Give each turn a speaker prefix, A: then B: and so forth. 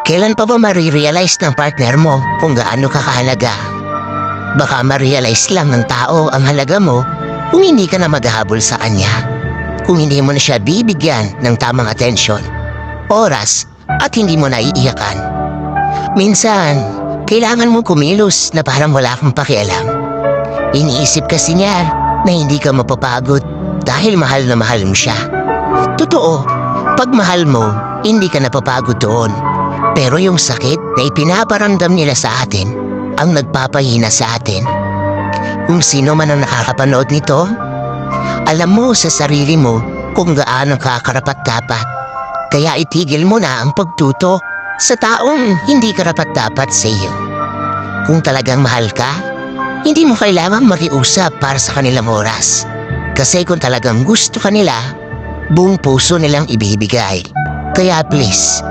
A: Kailan pa ba marirealize ng partner mo kung gaano ka kahalaga? Baka ma-realize lang ng tao ang halaga mo kung hindi ka na maghahabol sa kanya. Kung hindi mo na siya bibigyan ng tamang atensyon, oras, at hindi mo naiiyakan. Minsan, kailangan mong kumilos na parang wala kang pakialam. Iniisip kasi niya na hindi ka mapapagod dahil mahal na mahal mo siya. Totoo, pag mahal mo, hindi ka napapagod doon. Pero yung sakit na ipinaparamdam nila sa atin ang nagpapahina sa atin. Kung sino man ang nakakapanood nito, alam mo sa sarili mo kung gaano ka karapat-dapat. Kaya itigil mo na ang pagtuto sa taong hindi karapat-dapat sa iyo. Kung talagang mahal ka, hindi mo kailangang makiusap para sa kanilang oras. Kasi kung talagang gusto ka nila, buong puso nilang ibibigay. Kaya please,